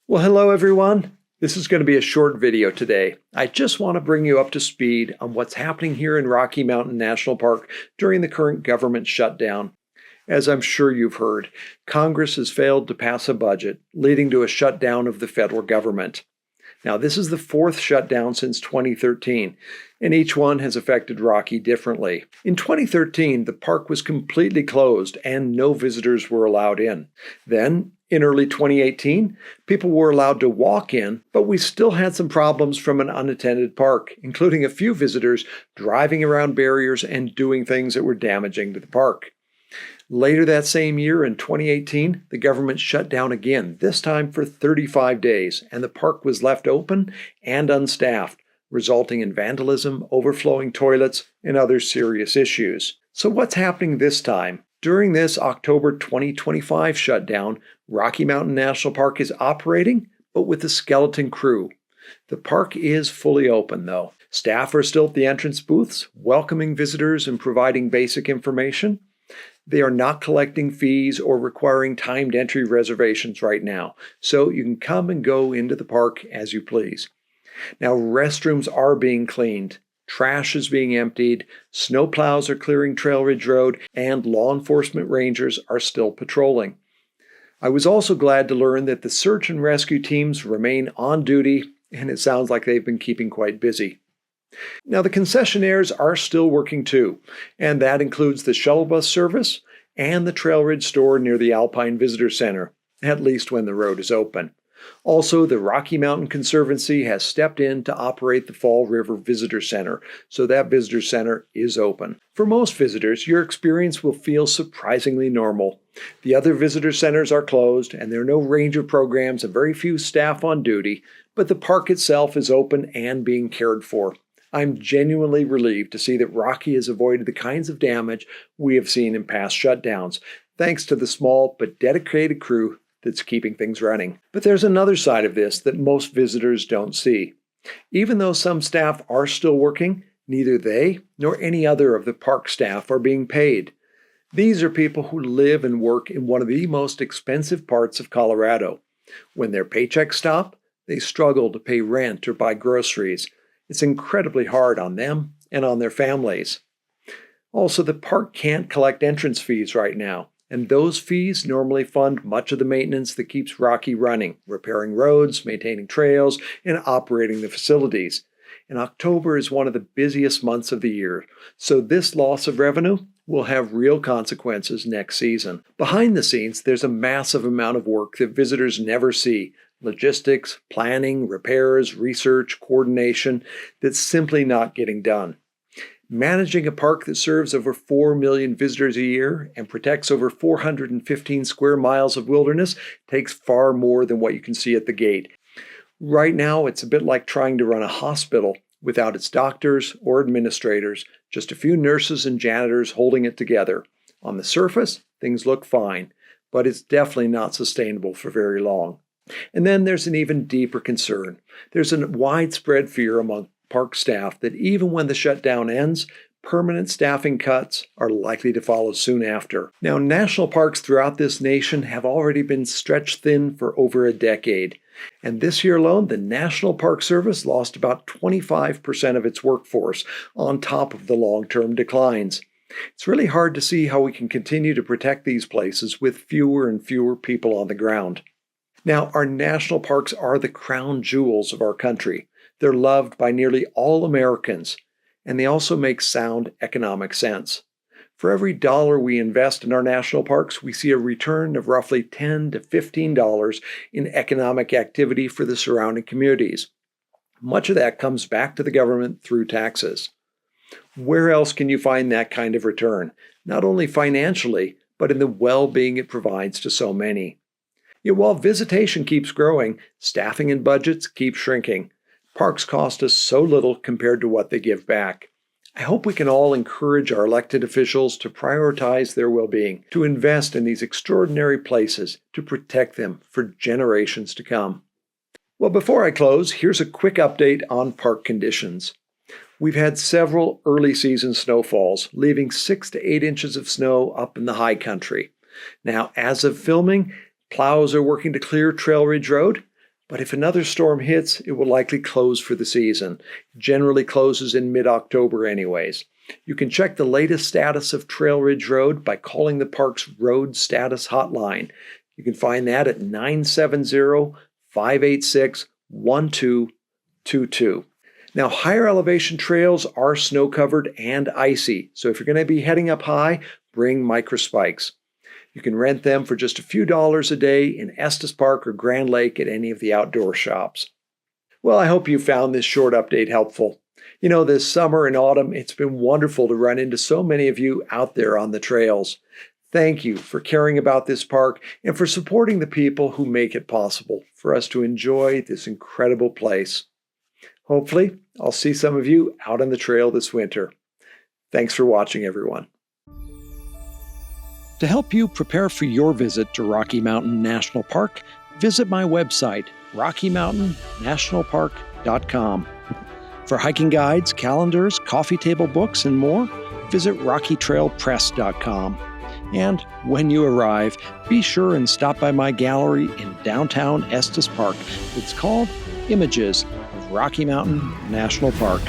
Well, hello everyone. This is going to be a short video today. I just want to bring you up to speed on what's happening here in Rocky Mountain National Park during the current government shutdown. As I'm sure you've heard, Congress has failed to pass a budget, leading to a shutdown of the federal government. Now, this is the fourth shutdown since 2013, and each one has affected Rocky differently. In 2013, the park was completely closed and no visitors were allowed in. Then, in early 2018, people were allowed to walk in, but we still had some problems from an unattended park, including a few visitors driving around barriers and doing things that were damaging to the park. Later that same year, in 2018, the government shut down again, this time for 35 days, and the park was left open and unstaffed, resulting in vandalism, overflowing toilets, and other serious issues. So what's happening this time? During this October 2025 shutdown, Rocky Mountain National Park is operating, but with a skeleton crew. The park is fully open, though. Staff are still at the entrance booths, welcoming visitors and providing basic information. They are not collecting fees or requiring timed entry reservations right now, so you can come and go into the park as you please. Now, restrooms are being cleaned, trash is being emptied, snowplows are clearing Trail Ridge Road, and law enforcement rangers are still patrolling. I was also glad to learn that the search and rescue teams remain on duty, and it sounds like they've been keeping quite busy. Now, the concessionaires are still working too, and that includes the shuttle bus service and the Trail Ridge store near the Alpine Visitor Center, at least when the road is open. Also, the Rocky Mountain Conservancy has stepped in to operate the Fall River Visitor Center, so that visitor center is open. For most visitors, your experience will feel surprisingly normal. The other visitor centers are closed, and there are no ranger programs and very few staff on duty, but the park itself is open and being cared for. I'm genuinely relieved to see that Rocky has avoided the kinds of damage we have seen in past shutdowns, thanks to the small but dedicated crew that's keeping things running. But there's another side of this that most visitors don't see. Even though some staff are still working, neither they nor any other of the park staff are being paid. These are people who live and work in one of the most expensive parts of Colorado. When their paychecks stop, they struggle to pay rent or buy groceries. It's incredibly hard on them and on their families. Also, the park can't collect entrance fees right now, and those fees normally fund much of the maintenance that keeps Rocky running, repairing roads, maintaining trails, and operating the facilities. And October is one of the busiest months of the year, so this loss of revenue will have real consequences next season. Behind the scenes, there's a massive amount of work that visitors never see. Logistics, planning, repairs, research, coordination that's simply not getting done. Managing a park that serves over 4 million visitors a year and protects over 415 square miles of wilderness takes far more than what you can see at the gate. Right now, it's a bit like trying to run a hospital without its doctors or administrators, just a few nurses and janitors holding it together. On the surface, things look fine, but it's definitely not sustainable for very long. And then there's an even deeper concern. There's a widespread fear among park staff that even when the shutdown ends, permanent staffing cuts are likely to follow soon after. Now, national parks throughout this nation have already been stretched thin for over a decade. And this year alone, the National Park Service lost about 25% of its workforce on top of the long-term declines. It's really hard to see how we can continue to protect these places with fewer and fewer people on the ground. Now, our national parks are the crown jewels of our country. They're loved by nearly all Americans, and they also make sound economic sense. For every dollar we invest in our national parks, we see a return of roughly $10 to $15 in economic activity for the surrounding communities. Much of that comes back to the government through taxes. Where else can you find that kind of return? Not only financially, but in the well-being it provides to so many. Yet while visitation keeps growing, staffing and budgets keep shrinking. Parks cost us so little compared to what they give back. I hope we can all encourage our elected officials to prioritize their well-being, to invest in these extraordinary places, to protect them for generations to come. Well, before I close, here's a quick update on park conditions. We've had several early season snowfalls, leaving 6 to 8 inches of snow up in the high country. Now, as of filming, plows are working to clear Trail Ridge Road. But if another storm hits, it will likely close for the season. It generally closes in mid-October anyways. You can check the latest status of Trail Ridge Road by calling the park's Road Status Hotline. You can find that at 970-586-1222. Now, higher elevation trails are snow-covered and icy, so if you're going to be heading up high, bring microspikes. You can rent them for just a few dollars a day in Estes Park or Grand Lake at any of the outdoor shops. Well, I hope you found this short update helpful. You know, this summer and autumn, it's been wonderful to run into so many of you out there on the trails. Thank you for caring about this park and for supporting the people who make it possible for us to enjoy this incredible place. Hopefully, I'll see some of you out on the trail this winter. Thanks for watching, everyone. To help you prepare for your visit to Rocky Mountain National Park, visit my website, rockymountainnationalpark.com. For hiking guides, calendars, coffee table books, and more, visit rockytrailpress.com. And when you arrive, be sure and stop by my gallery in downtown Estes Park. It's called Images of Rocky Mountain National Park.